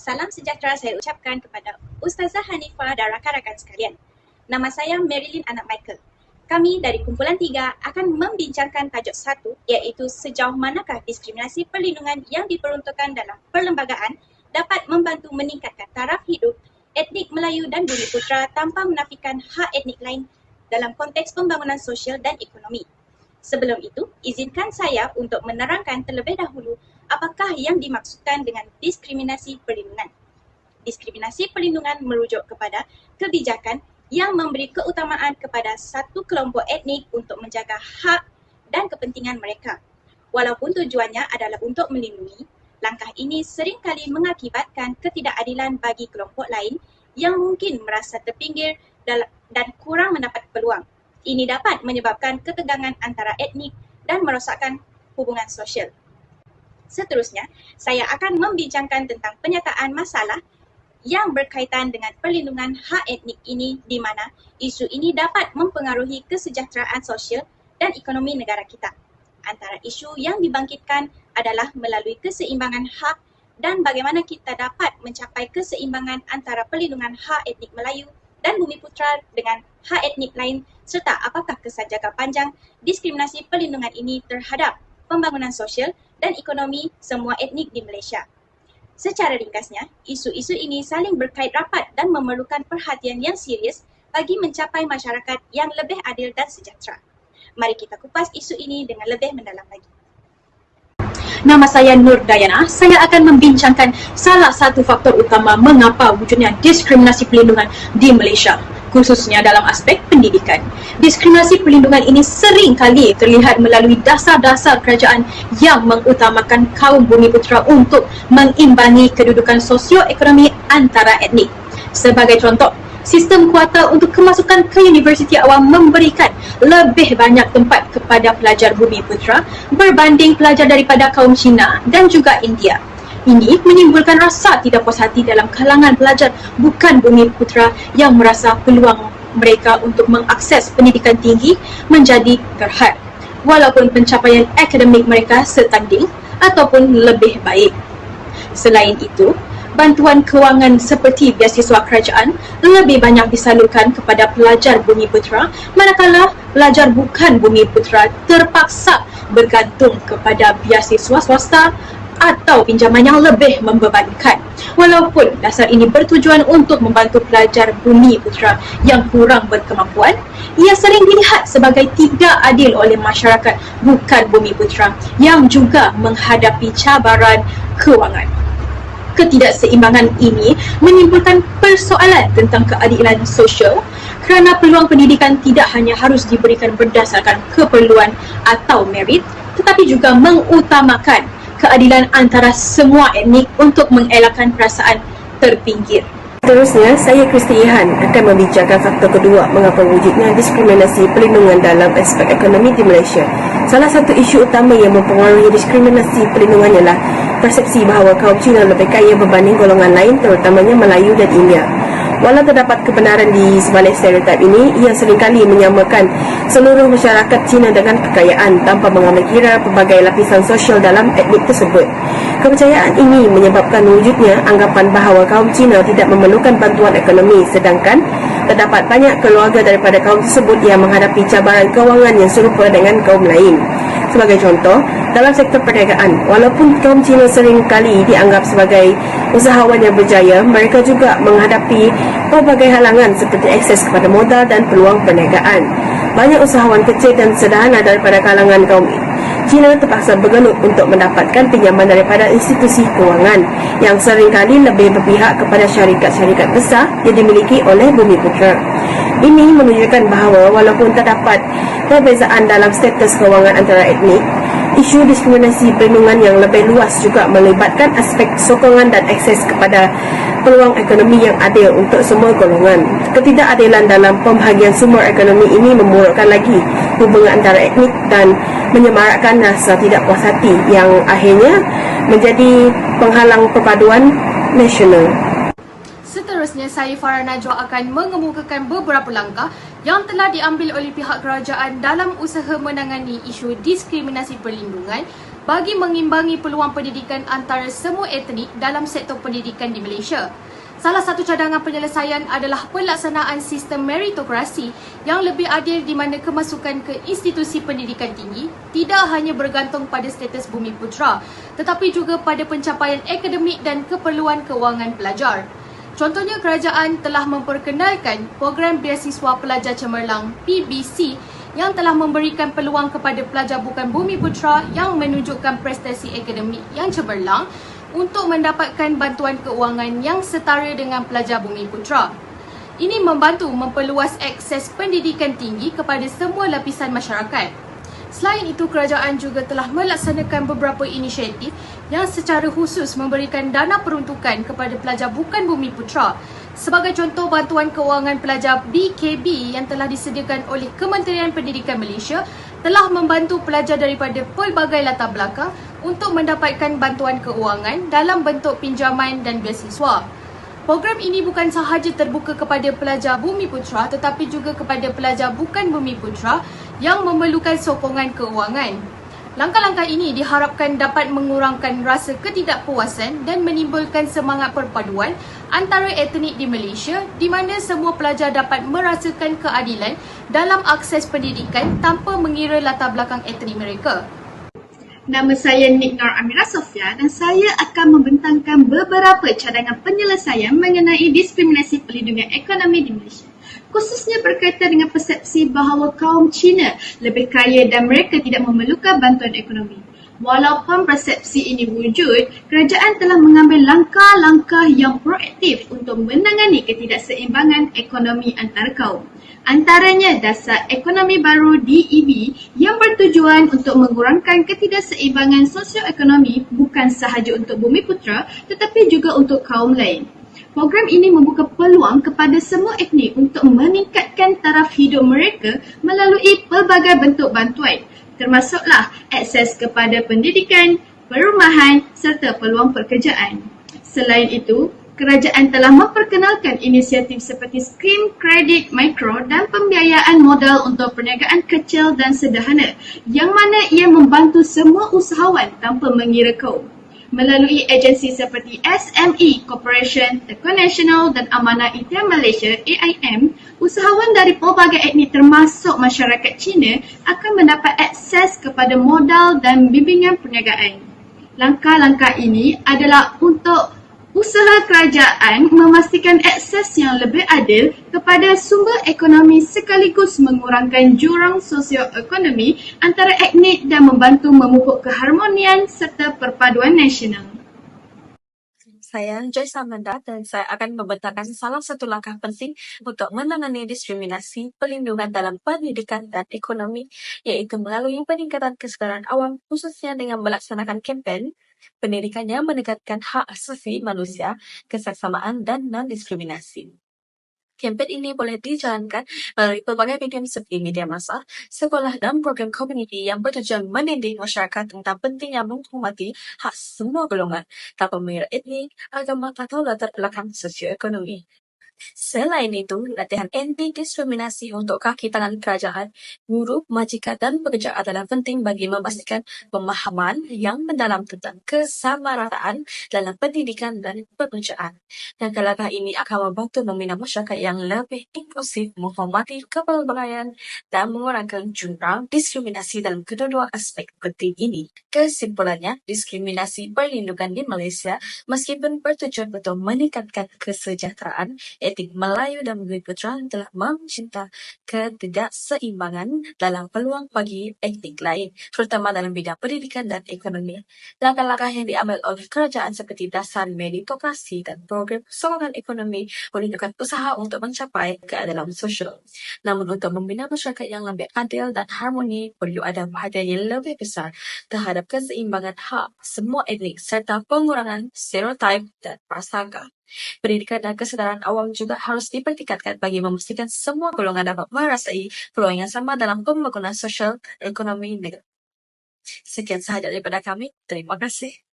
Salam sejahtera saya ucapkan kepada Ustazah Hanifah dan rakan-rakan sekalian. Nama saya Marilyn Anak Michael. Kami dari Kumpulan 3 akan membincangkan tajuk 1 iaitu sejauh manakah diskriminasi perlindungan yang diperuntukkan dalam perlembagaan dapat membantu meningkatkan taraf hidup etnik Melayu dan Bumiputera tanpa menafikan hak etnik lain dalam konteks pembangunan sosial dan ekonomi. Sebelum itu, izinkan saya untuk menerangkan terlebih dahulu apakah yang dimaksudkan dengan diskriminasi perlindungan. Diskriminasi perlindungan merujuk kepada kebijakan yang memberi keutamaan kepada satu kelompok etnik untuk menjaga hak dan kepentingan mereka. Walaupun tujuannya adalah untuk melindungi, langkah ini seringkali mengakibatkan ketidakadilan bagi kelompok lain yang mungkin merasa terpinggir dan kurang mendapat peluang. Ini dapat menyebabkan ketegangan antara etnik dan merosakkan hubungan sosial. Seterusnya, saya akan membincangkan tentang penyataan masalah yang berkaitan dengan perlindungan hak etnik ini di mana isu ini dapat mempengaruhi kesejahteraan sosial dan ekonomi negara kita. Antara isu yang dibangkitkan adalah melalui keseimbangan hak dan bagaimana kita dapat mencapai keseimbangan antara perlindungan hak etnik Melayu dan Bumiputera dengan hak etnik lain serta apakah kesan jangka panjang diskriminasi perlindungan ini terhadap pembangunan sosial dan ekonomi semua etnik di Malaysia. Secara ringkasnya, isu-isu ini saling berkait rapat dan memerlukan perhatian yang serius bagi mencapai masyarakat yang lebih adil dan sejahtera. Mari kita kupas isu ini dengan lebih mendalam lagi. Nama saya Nur Dayana. Saya akan membincangkan salah satu faktor utama mengapa wujudnya diskriminasi perlindungan di Malaysia, khususnya dalam aspek pendidikan. Diskriminasi perlindungan ini sering kali terlihat melalui dasar-dasar kerajaan yang mengutamakan kaum Bumiputera untuk mengimbangi kedudukan sosioekonomi antara etnik. Sebagai contoh, sistem kuota untuk kemasukan ke universiti awam memberikan lebih banyak tempat kepada pelajar Bumiputera berbanding pelajar daripada kaum Cina dan juga India. Ini menimbulkan rasa tidak puas hati dalam kalangan pelajar bukan Bumiputera yang merasa peluang mereka untuk mengakses pendidikan tinggi menjadi terhad, walaupun pencapaian akademik mereka setanding ataupun lebih baik. Selain itu, bantuan kewangan seperti beasiswa kerajaan lebih banyak disalurkan kepada pelajar Bumiputera, manakala pelajar bukan Bumiputera terpaksa bergantung kepada beasiswa swasta atau pinjaman yang lebih membebankan. Walaupun dasar ini bertujuan untuk membantu pelajar Bumiputera yang kurang berkemampuan, ia sering dilihat sebagai tidak adil oleh masyarakat bukan Bumiputera yang juga menghadapi cabaran kewangan. Ketidakseimbangan ini menimbulkan persoalan tentang keadilan sosial kerana peluang pendidikan tidak hanya harus diberikan berdasarkan keperluan atau merit, tetapi juga mengutamakan keadilan antara semua etnik untuk mengelakkan perasaan terpinggir. Seterusnya, saya Kristi Ihan akan membincangkan faktor kedua mengapa wujudnya diskriminasi perlindungan dalam aspek ekonomi di Malaysia. Salah satu isu utama yang mempengaruhi diskriminasi perlindungan ialah persepsi bahawa kaum Cina lebih kaya berbanding golongan lain, terutamanya Melayu dan India. Walau terdapat kebenaran di sebalik stereotip ini, ia seringkali menyamakan seluruh masyarakat Cina dengan kekayaan tanpa mengambil kira pelbagai lapisan sosial dalam etnik tersebut. Kepercayaan ini menyebabkan wujudnya anggapan bahawa kaum Cina tidak memerlukan bantuan ekonomi, sedangkan terdapat banyak keluarga daripada kaum tersebut yang menghadapi cabaran kewangan yang serupa dengan kaum lain. Sebagai contoh, dalam sektor perniagaan, walaupun kaum Cina sering kali dianggap sebagai usahawan yang berjaya, mereka juga menghadapi pelbagai halangan seperti akses kepada modal dan peluang perniagaan. Banyak usahawan kecil dan sederhana daripada kalangan kaum Cina terpaksa bergelut untuk mendapatkan pinjaman daripada institusi kewangan yang seringkali lebih berpihak kepada syarikat-syarikat besar yang dimiliki oleh Bumiputera. Ini menunjukkan bahawa walaupun terdapat perbezaan dalam status kewangan antara etnik, isu diskriminasi perlindungan yang lebih luas juga melibatkan aspek sokongan dan akses kepada peluang ekonomi yang adil untuk semua golongan. Ketidakadilan dalam pembahagian sumber ekonomi ini memburukkan lagi hubungan antara etnik dan menyemarakkan rasa tidak puas hati yang akhirnya menjadi penghalang perpaduan nasional. Seterusnya, saya Farah Najwa akan mengemukakan beberapa langkah yang telah diambil oleh pihak kerajaan dalam usaha menangani isu diskriminasi perlindungan bagi mengimbangi peluang pendidikan antara semua etnik dalam sektor pendidikan di Malaysia. Salah satu cadangan penyelesaian adalah pelaksanaan sistem meritokrasi yang lebih adil di mana kemasukan ke institusi pendidikan tinggi tidak hanya bergantung pada status Bumiputera tetapi juga pada pencapaian akademik dan keperluan kewangan pelajar. Contohnya, kerajaan telah memperkenalkan program Beasiswa Pelajar Cemerlang PBC yang telah memberikan peluang kepada pelajar bukan Bumiputera yang menunjukkan prestasi akademik yang cemerlang untuk mendapatkan bantuan keuangan yang setara dengan pelajar Bumiputera. Ini membantu memperluas akses pendidikan tinggi kepada semua lapisan masyarakat. Selain itu, kerajaan juga telah melaksanakan beberapa inisiatif yang secara khusus memberikan dana peruntukan kepada pelajar bukan Bumiputera. Sebagai contoh, bantuan keuangan pelajar BKB yang telah disediakan oleh Kementerian Pendidikan Malaysia telah membantu pelajar daripada pelbagai latar belakang untuk mendapatkan bantuan keuangan dalam bentuk pinjaman dan beasiswa. Program ini bukan sahaja terbuka kepada pelajar Bumiputera tetapi juga kepada pelajar bukan Bumiputera yang memerlukan sokongan keuangan. Langkah-langkah ini diharapkan dapat mengurangkan rasa ketidakpuasan dan menimbulkan semangat perpaduan antara etnik di Malaysia di mana semua pelajar dapat merasakan keadilan dalam akses pendidikan tanpa mengira latar belakang etnik mereka. Nama saya Nik Nur Amira Sofia dan saya akan membentangkan beberapa cadangan penyelesaian mengenai diskriminasi perlindungan ekonomi di Malaysia. Khususnya berkaitan dengan persepsi bahawa kaum Cina lebih kaya dan mereka tidak memerlukan bantuan ekonomi. Walaupun persepsi ini wujud, kerajaan telah mengambil langkah-langkah yang proaktif untuk menangani ketidakseimbangan ekonomi antara kaum. Antaranya dasar ekonomi baru DEB yang bertujuan untuk mengurangkan ketidakseimbangan sosioekonomi bukan sahaja untuk Bumiputera tetapi juga untuk kaum lain. Program ini membuka peluang kepada semua etnik untuk meningkatkan taraf hidup mereka melalui pelbagai bentuk bantuan, termasuklah akses kepada pendidikan, perumahan serta peluang pekerjaan. Selain itu, kerajaan telah memperkenalkan inisiatif seperti skim kredit mikro dan pembiayaan modal untuk perniagaan kecil dan sederhana yang mana ia membantu semua usahawan tanpa mengira kaum. Melalui agensi seperti SME Corporation, Tekun Nasional dan Amanah Ikhtiar Malaysia AIM, usahawan dari pelbagai etnik termasuk masyarakat Cina akan mendapat akses kepada modal dan bimbingan perniagaan. Langkah-langkah ini adalah untuk usaha kerajaan memastikan akses yang lebih adil kepada sumber ekonomi sekaligus mengurangkan jurang sosioekonomi antara etnik dan membantu memupuk keharmonian serta perpaduan nasional. Saya Joyce Amanda dan saya akan membentangkan salah satu langkah penting untuk menangani diskriminasi perlindungan dalam pendidikan dan ekonomi, yaitu melalui peningkatan kesedaran awam khususnya dengan melaksanakan kempen pendidikan yang menegakkan hak asasi manusia, kesetaraan dan non-diskriminasi. Kempen ini boleh dijalankan melalui pelbagai medium seperti media massa, sekolah dan program komuniti yang bertujuan mendidik masyarakat tentang pentingnya menghormati hak semua golongan tanpa mengira etnik, agama atau latar belakang sosioekonomi. Selain itu, latihan anti-diskriminasi untuk kaki tangan kerajaan, guru, majikan dan pekerja adalah penting bagi memastikan pemahaman yang mendalam tentang kesamarataan dalam pendidikan dan pekerjaan. Langkah-langkah ini akan membantu membina masyarakat yang lebih inklusif, menghormati kepelbagaian dan mengurangkan jurang diskriminasi dalam kedua-dua aspek penting ini. Kesimpulannya, diskriminasi perlindungan di Malaysia meskipun bertujuan untuk meningkatkan kesejahteraan etnik Melayu dan Bumiputera telah mencipta ketidakseimbangan dalam peluang bagi etnik lain, terutama dalam bidang pendidikan dan ekonomi. Langkah-langkah yang diambil oleh kerajaan seperti dasar meritokrasi dan program sokongan ekonomi menunjukkan usaha untuk mencapai keadilan sosial. Namun untuk membina masyarakat yang lebih adil dan harmoni, perlu ada perhatian yang lebih besar terhadap keseimbangan hak semua etnik serta pengurangan stereotip dan prasangka. Pendidikan dan kesedaran awam juga harus dipertingkatkan bagi memastikan semua golongan dapat merasai peluang yang sama dalam pembangunan sosial ekonomi negara. Sekian sahaja daripada kami. Terima kasih.